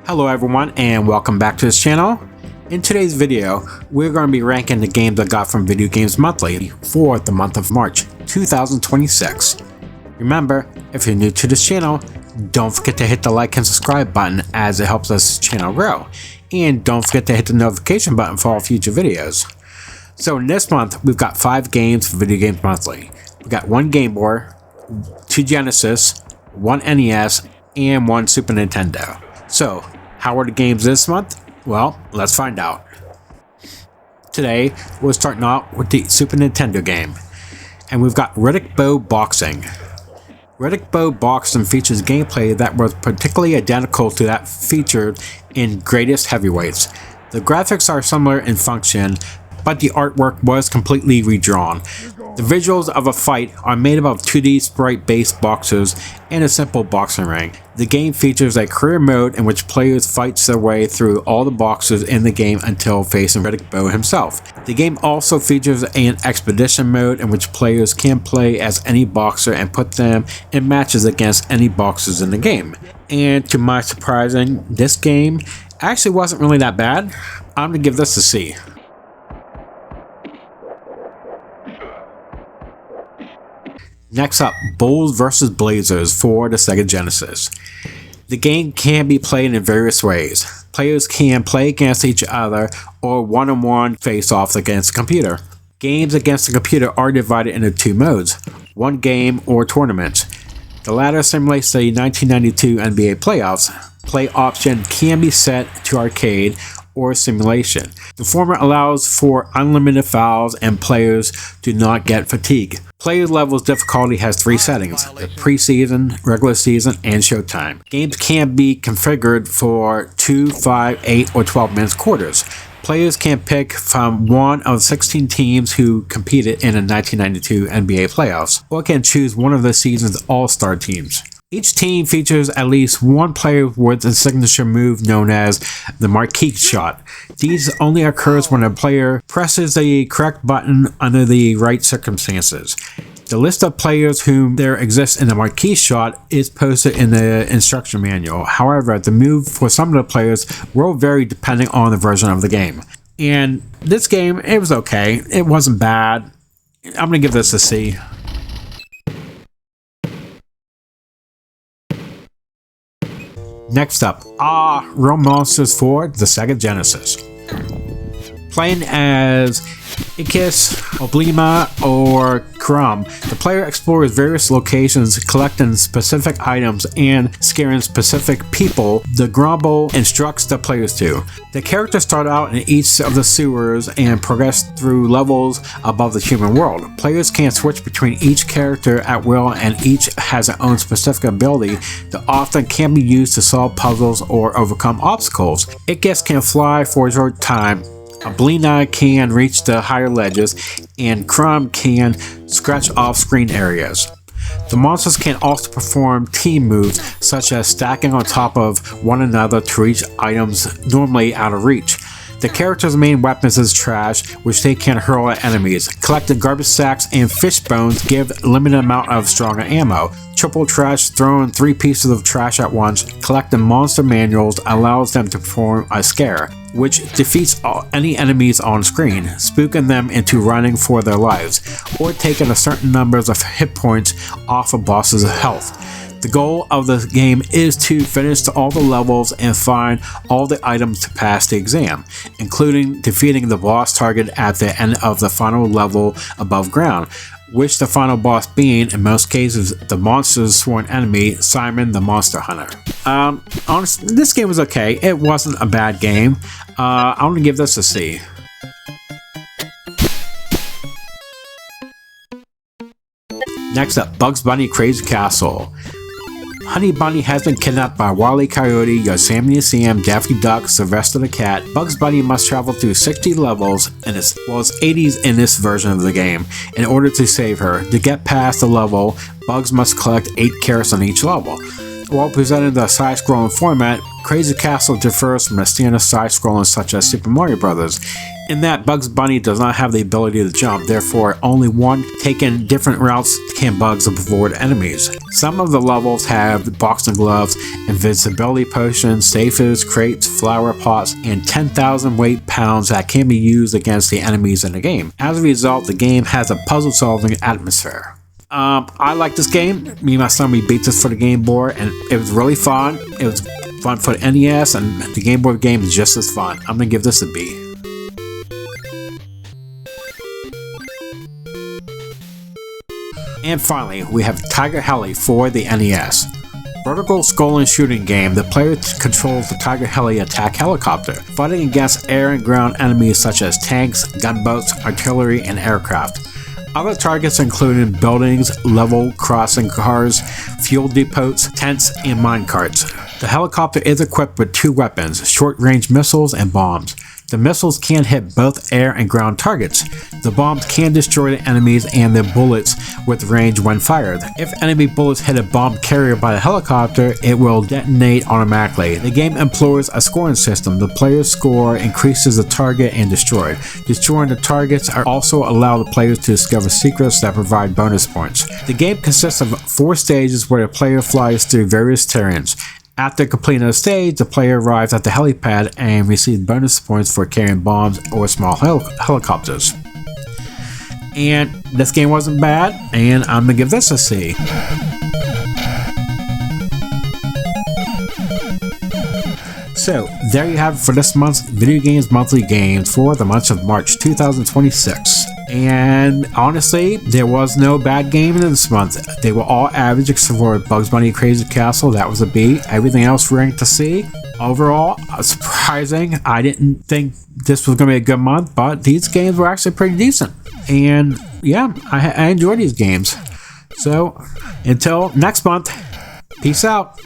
Hello everyone and welcome back to this channel. In today's video, we're going to be ranking the games I got from Video Games Monthly for the month of March 2026. Remember, if you're new to this channel, don't forget to hit the like and subscribe button as it helps this channel grow. And don't forget to hit the notification button for all future videos. So in this month, we've got 5 games for Video Games Monthly. We've got 1 Game Boy, 2 Genesis, 1 NES, and 1 Super Nintendo. So, how are the games this month? Well, let's find out. Today, we're starting out with the Super Nintendo game. And we've got Riddick Bowe Boxing. Riddick Bowe Boxing features gameplay that was particularly identical to that featured in Greatest Heavyweights. The graphics are similar in function, but the artwork was completely redrawn. The visuals of a fight are made up of 2D sprite-based boxers and a simple boxing ring. The game features a career mode in which players fight their way through all the boxers in the game until facing Riddick Bowe himself. The game also features an expedition mode in which players can play as any boxer and put them in matches against any boxers in the game. And to my surprising, this game actually wasn't really that bad. I'm going to give this a C. Next up, Bulls vs. Blazers for the Sega Genesis. The game can be played in various ways. Players can play against each other or one-on-one face-off against a computer. Games against the computer are divided into 2 modes, one game or tournaments. The latter simulates the 1992 NBA playoffs. Play option can be set to arcade or simulation. The former allows for unlimited fouls and players do not get fatigue. Player level's difficulty has 3 settings: the preseason, regular season, and showtime. Games can be configured for 2, 5, 8, or 12 minutes quarters. Players can pick from one of 16 teams who competed in the 1992 NBA playoffs, or can choose one of the season's all-star teams. Each team features at least one player with a signature move known as the marquee shot. These only occurs when a player presses the correct button under the right circumstances. The list of players whom there exists in the marquee shot is posted in the instruction manual. However, the move for some of the players will vary depending on the version of the game. And this game, it was okay. It wasn't bad. I'm going to give this a C. Next up, Real Monsters for the Sega Genesis. Playing as Ikis, Oblima, or Crumb, the player explores various locations, collecting specific items and scaring specific people the Grumble instructs the players to. The characters start out in each of the sewers and progress through levels above the human world. Players can switch between each character at will, and each has their own specific ability that often can be used to solve puzzles or overcome obstacles. Ikis can fly for a short time. Oblina can reach the higher ledges, and Crumb can scratch off screen areas. The monsters can also perform team moves, such as stacking on top of one another to reach items normally out of reach. The character's main weapons is trash, which they can hurl at enemies. Collected garbage sacks and fish bones give a limited amount of stronger ammo. Triple trash, throwing 3 pieces of trash at once. Collecting monster manuals allows them to perform a scare, which defeats any enemies on screen, spooking them into running for their lives, or taking a certain numbers of hit points off a boss's health. The goal of the game is to finish all the levels and find all the items to pass the exam, including defeating the boss target at the end of the final level above ground, which the final boss being, in most cases, the monster's sworn enemy, Simon the Monster Hunter. Honestly, this game was okay. It wasn't a bad game. I'm going to give this a C. Next up, Bugs Bunny Crazy Castle. Honey Bunny has been kidnapped by Wile E. Coyote, Yosemite Sam, Daffy Duck, Sylvester the Cat. Bugs Bunny must travel through 60 levels, and as well as 80s in this version of the game, in order to save her. To get past the level, Bugs must collect 8 carrots on each level. While presented the side-scrolling format, Crazy Castle differs from a standard side-scrolling such as Super Mario Bros. In that Bugs Bunny does not have the ability to jump, therefore only one taking different routes can Bugs avoid enemies. Some of the levels have boxing gloves, invisibility potions, safes, crates, flower pots, and 10,000 weight pounds that can be used against the enemies in the game. As a result, the game has a puzzle-solving atmosphere. I like this game. Me and my son, we beat this for the Game Boy, and it was really fun. It was fun for the NES, and the Game Boy game is just as fun. I'm gonna give this a B. And finally, we have Tiger Heli for the NES. Vertical scrolling shooting game, the player controls the Tiger Heli attack helicopter, fighting against air and ground enemies such as tanks, gunboats, artillery, and aircraft. Other targets include buildings, level crossing cars, fuel depots, tents, and minecarts. The helicopter is equipped with 2 weapons, short-range missiles and bombs. The missiles can hit both air and ground targets. The bombs can destroy the enemies and their bullets with range when fired. If enemy bullets hit a bomb carrier by the helicopter, it will detonate automatically. The game employs a scoring system. The player's score increases the target and destroyed. Destroying the targets also allow the players to discover secrets that provide bonus points. The game consists of 4 stages where the player flies through various terrains. After completing a stage, the player arrives at the helipad and receives bonus points for carrying bombs or small helicopters. And this game wasn't bad, and I'm gonna give this a C. So, there you have it for this month's Video Games Monthly Games for the month of March 2026. And honestly, there was no bad game in this month. They were all average except for Bugs Bunny Crazy Castle, that was a B. Everything else ranked a C. Overall, surprising. I didn't think this was going to be a good month, but these games were actually pretty decent. And yeah, I enjoy these games. So, until next month, peace out.